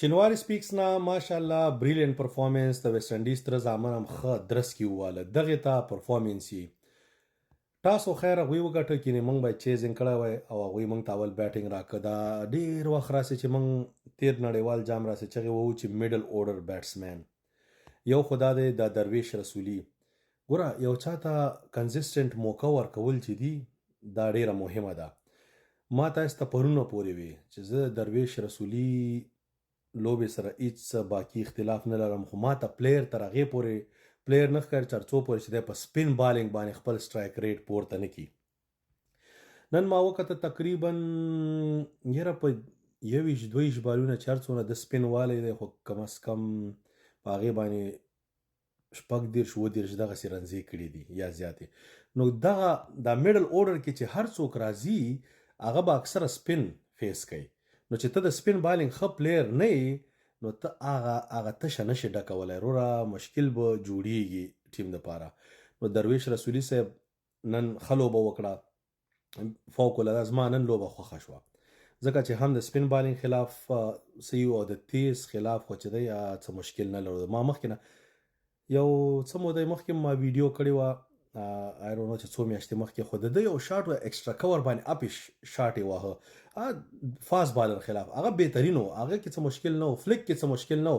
شینواري سپیکس نه ماشاءالله بریلینټ پرفارمنس د ویسټ انډیز تر زامن هم ښه درس کې وواله دغې ته پرفارمنس یې تاسو خیر هغوی وګټه کینې موږ باید چیزنګ کړی وای او هغوی موږ ته اول بیټینګ راکړه دا ډېر وخت راسي چې موږ تیر نړیوال جام راسي چغې ووو چې میډل اورډر بیټسمین یو خو دا دی د درویش رسولي ګوره یو چا ته کنسسټنټ موقع ورکول چې دي دا ډیره مهمه ده ما تاسو ته پرونه پورې وي چې زه درویش رسولي لوبې سره هیڅ باقي اختلاف نه لرم خو ما ته پلیر تر هغې پورې پلیر نه ښکاري تر څو پورې چې دی په سپین بالینګ باندې خپل سټرایک ریټ پورته نه کړي نن ما وکته تقریبا یاره په 21-22 بالونه چې هر څونه د سپین والی دی خو کم از کم په هغې باندې شپږ دېرش اووه دېرش دغسې رنزې کړي دي یا زیاتې نو دغه دا میډل اورډر کې چې هر څوک راځي هغه به اکثره سپین فیس کوي نو چې ته د سپین بالینګ ښه پلیر نه یې نو ته هغه تشه نشې ډکولی وروره مشکل به جوړیږي ټیم دپاره نو درویش رسولي صاحب نن ښه لوبه وکړه فوق العاده زما نن لوبه خوښه شوه ځکه چې هم د سپین بالینګ خلاف څه یو او د تیز خلاف خو چې دی څه مشکل نه لرو ما مخکې نه یو څه مودې مخکې ما ویډیو کړې وه آی ډونټ نو چې څو میاشتې مخکې خو د ده یو شاټ و ایکسټرا کور باندې اپې شاټ یې واهه فاست بالر خلاف هغه بهترین و هغه کې څه مشکل نه و فلیک کې څه مشکل نه و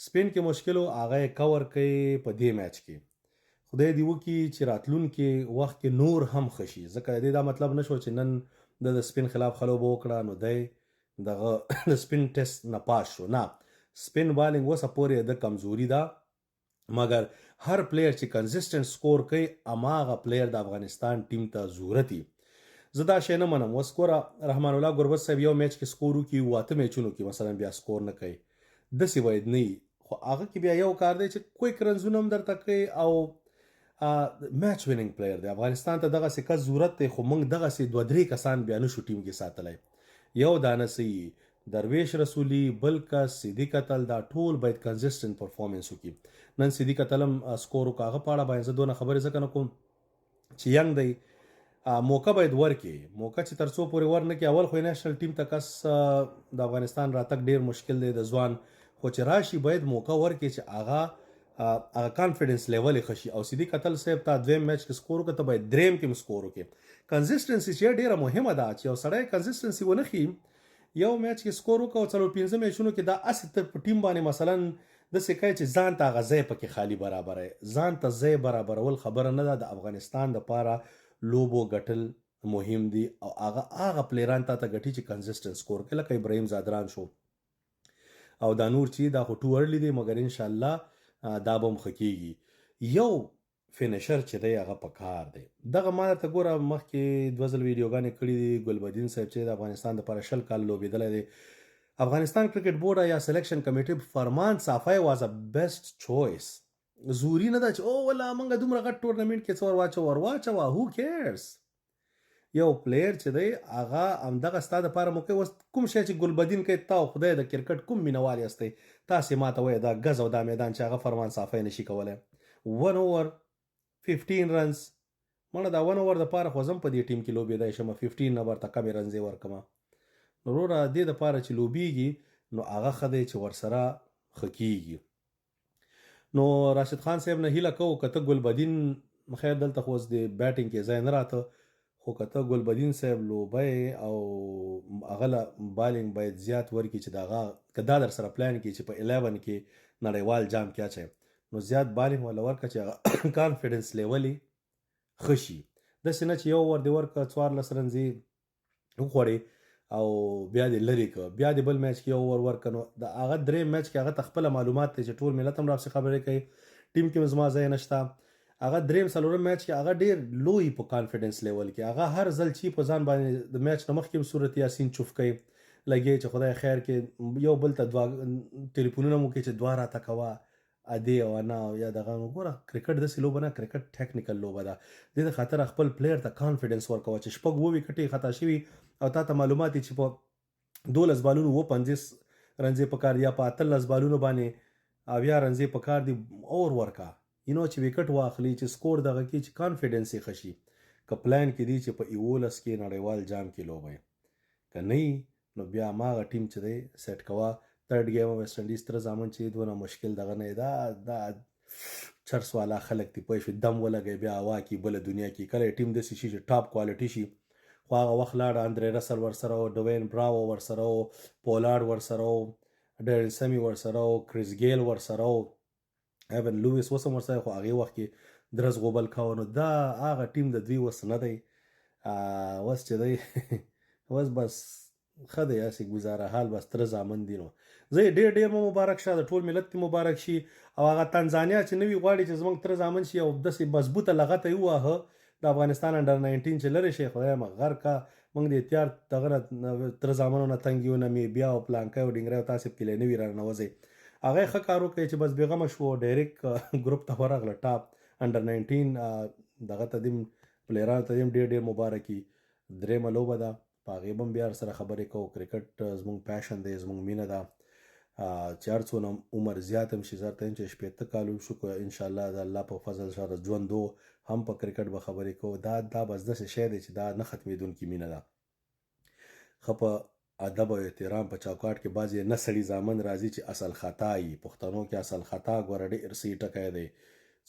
سپین کې مشکل و هغه یې کور کوي په دې میچ کې خدای دې وکړي چې راتلونکي وخت کې نور هم ښه شي ځکه د دې دا مطلب نه شو چې نن د سپین خلاف ښه لوبه وکړه نو دی دغه د سپین ټیسټ نه پاس شو نه سپین بالینګ اوسه پورې د کمزوري ده مګر هر پلیر چې کنسسټنټ سکور کوي هماغه پلیر د افغانستان ټیم ته ضرورت وي زه دا شی نه منم اوس ګوره رحمان الله ګربت صاحب یو میچ کې سکور وکړي اووه اته میچونو کې مثلا بیا سکور نه کوي داسې باید نه وي خو هغه کې بیا یو کار دی چې کویک رنزونه هم درته کوي او میچ ویننګ پلیر دی افغانستان ته دغسې کس ضرورت دی خو موږ دغسې دوه درې کسان بیا نشو ټیم کې ساتلی یو دانه څه درویش رسولي بل کس صدیق اتل دا ټول باید کنسسټنټ پرفارمنس وکړي نن صدیق اتل هم سکور وکړه هغه په اړه باید زه دونه خبرې ځکه نه کوم چې ینګ دی موقع باید ورکړي موقع چې تر څو پورې ور نه کړي اول خو نیشنل ټیم ته کس د افغانستان راتګ ډیر مشکل دی د ځوان خو چې راشي باید موقع ورکړي چې هغه کانفیډنس لیول یې ښه شي او صدیق اتل صاحب ته دویم میچ کې سکور وکړه ته باید دریم کې هم سکور وکړي کنسسټنسي چې ډیره مهمه ده چې یو سړی کنسسټنسي ونه ښیي یو میچ کې سکور وکړه او څلور پنځه میچونو کې دا هسې ته په ټیم باندې مثلا داسې کوي چې ځان ته هغه ځای پکې خالي برابروي ځان ته ځای برابرول خبره نه ده د افغانستان دپاره لوبو ګټل مهم دي او هغه پلیران تا ته ګټي چې کنسسټنټ سکور کوي لکه ابراهیم زادران شو او دا نور چې دا خو ټو ارلی دی مګر انشاءالله دا به هم ښه کېږي یو فینیشر چې دی هغه په کار دی دغه ما درته ګوره مخکې دوه ځل ویډیوګانې کړي دي ګلبدین صاحب چې د افغانستان دپاره 20 کال لوبېدلی دی افغانستان کرکټ بورډ یا سلیکشن کمیټې فرمان صافی واز ا بیسټ چویس زوري نه ده چې او ولا موږ دومره غټ ټورنمنټ کې څه ور واچوه هو کیرز یو پلیر چې دی هغه همدغه ستا دپاره مو کوي اوس کوم شی چې ګلبدین کوي تا خدای د کرکټ کوم مینوال یاستئ تاسې ما ته وایه دا ګز او دا میدان چې هغه فرمان صافی نشي کولی 1 اوور 15 رنز مړه دا 1 اوور دپاره خو زه هم په دې ټیم کې لوبېدی شم 15 نه ورته کمې رنزې ورکړمه نو وروره دې دپاره چې لوبېږي نو هغه ښه دی چې ورسره ښه کېږي نو راشد خان صاحب نه هیله کوو که ته ګلبدین خیر دلته خو اوس د بیټینګ کې ځای نه راته خو که ته ګلبدین صاحب لوبی او هغه له بالینګ باید زیات ورکړي چې د هغه که دا در سره پلان کړي چې په 11 کې نړیوال جام کې اچوي نو زیات بالینګ ولا ورکړه چې هغه کانفیډنس لیول یې ښه شي داسې نه چې یو ور دې ورکړه 14 رنزې وخوړې او بیا دې لرې کړه بیا دې بل میچ کې یو ور ورکړه نو د هغه دریم میچ کې هغه ته خپله معلومات دی چې ټول ملت هم راپسې خبرې کوي ټیم کې هم زما ځای نشته هغه دریم څلورم میچ کې هغه ډېر لوی په کانفیډنس لیول کې هغه هر ځل چې په ځان باندې د میچ نه مخکې هم صورت یاسین چوف کوي لګي چې خدای خیر کې یو بل ته ټلیفونونه مو کوي چې دوه راته کوه ادې او انا یا دغه ګوره کرکټ داسې لوبه نه کرکټ ټیکنیکل لوبه ده دې د خاطر خپل پلیر ته کانفیډنس ورکوه چې شپږ اووه وکټې خطا شوي او تا ته معلومات دي چې په 12 بالونو 50 رنزې په کار یا په 18 بالونو باندې 20 رنزې په کار دي اور ورکا چې وکټ واخلي چې سکور دغه کې چې کانفیډنس یې ښه شي که پلان کې دی چې په 11 کې نړیوال جام کې لوبئ که نه نو بیا هماغه ټیم چې دی سیټ کوه تھرډ ګیم ویسټ انډیز تر زامن چې دونه مشکل دغه نه دا چرس والا خلک دی پوه شوې دم ولګوي بیا هوا کې بله دنیا کې کله ټیم داسې شي چې ټاپ کوالټي شي خو هغه وخت لاړه اندرې رسل ورسره و ډوین براوو ورسره و پولارډ ورسره و ډیرن سمی ورسره و کریس ګیل ورسره و ایون لویس اوس هم ورسره خو هغې وخت کې درز غوبل کاوه نو دا هغه ټیم د دوی اوس نه دی اوس چې دی اوس بس ښه دی هسې ګزاره حال بس تره زامن دي نو زه یې ډېر مبارک شه د ټول ملت ته مبارک شي او هغه تنزانیا چې نوي غواړي چې زموږ تره زامن شي او داسې مضبوطه لغته یې وواهه د افغانستان انډر 19 چې لرې شي خدای مه غر کا موږ د احتیاط دغه نه تره زامنو نه تنګ یو نمیبیا او پلانکی او ډینګری او تاسې پکې لی نوي راننوځئ هغه یې ښه کار وکړی چې بس بېغمه شو ډایرکټ ګروپ ته ورغله ټاپ انډر 19 دغه ته دې پلیرانو ته دې ډېر مبارکي درېیمه لوبه ده په هغې به هم بیا سره خبرې کوو کرکټ زموږ پیشن دی زموږ مینه ده چې هر څونه عمر زیات هم شي زر ته چې شپېته کال وشو که انشاءالله د الله په فضل سره ژوندو هم په کرکټ به خبرې کوو دا بس داسې شی دی چې دا نه ختمېدونکې مینه ده ښه په ادب او احترام په چوکاټ کې بعضې نه سړي زامن راځي چې اصل خطا یي پښتنو کې اصل خطا ګوره ډېر صحیح ټکی دی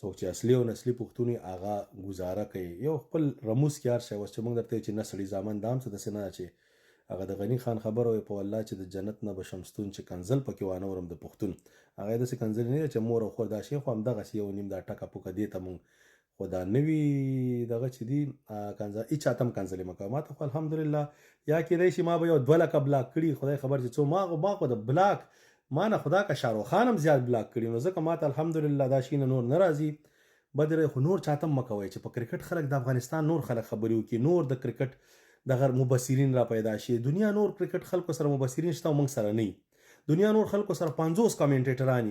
څوک چې اصلي او نسلي پښتون هغه ګزاره کوي یو خپل رموز کې هر شی اوس چې موږ درته چې نه سړي زامن دا هم څه داسې نه ده چې هغه د غني خان خبره وي په والله چې د جنت نه به شمستون چې کنزل پکې وانه ورم د پښتون هغه یې داسې کنزل نه دی چې مور او خور دا شی خو همدغسې یو نیم دا ټکه پوکه دې ته مونږ خو دا نوي دغه چې دي کنزل هېچا ته هم کنزلې مه کوه ما ته خو الحمدلله یا کېدی شي ما به یو 2 لکه بلاک کړي خدای خبر چې څو ما خو د بلاک ما نه خدا که شاهرخ خان هم زیات بلاک کړي نو ځکه ما ته الحمدلله دا شي نه نور نه راځي بدره خو نور چاته هم مه کوئ چې په کرکټ خلک د افغانستان نور خلک خبرې وکړي نور د کرکټ دغه مبصرین را پیدا شي دنیا نور کرکټ خلکو سره مبصرین شته او موږ سره نه دنیا نور خلکو سره 50 کامنټیټران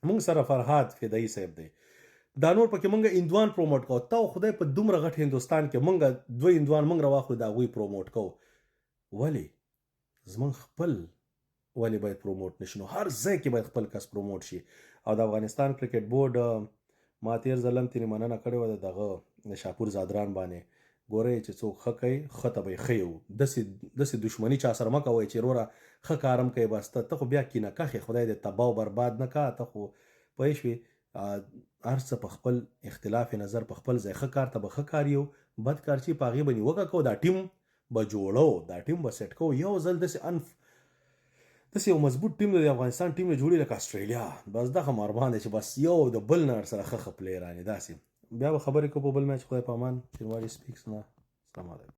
موږ سره فرهاد فدایي صاحب دی دا نور پکې موږ اندوان پروموټ کوو تا خدای په دومره غټ هندوستان کې موږ دوه اندوان موږ راواخلو د هغوی پروموټ کوو ولې زموږ خپل ولې باید پروموټ نشي نو هر ځای کې باید خپل کس پروموټ شي او د افغانستان کرکټ بورډ ما تیر ځل هم ترې مننه کړې وه د دغه د شاپور زادران باندې ګورئ چې څوک ښه کوي ښه ته به یې ښه یو داسې دشمني چا سره مه کوئ چې وروره ښه کار هم کوي بس ته خو بیا کینه کښې خدای دې تباه او برباد نه کا ته خو پوه شوې هر څه په خپل اختلاف نظر په خپل ځای ښه کار ته به ښه کار یو بد کار چې په هغې به نیوکه کوو دا ټیم به جوړو دا ټیم به سیټ کوو یو ځل داسې یو مضبوط ټیم د افغانستان ټیم نه جوړي لکه اسټرالیا بس دغه مارمان دی چې بس یو د بل نه سره ښه پلیران دي داسې بیا به خبرې کوو په بل میچ خدای په امان شینواري سپیکس نه السلام علیکم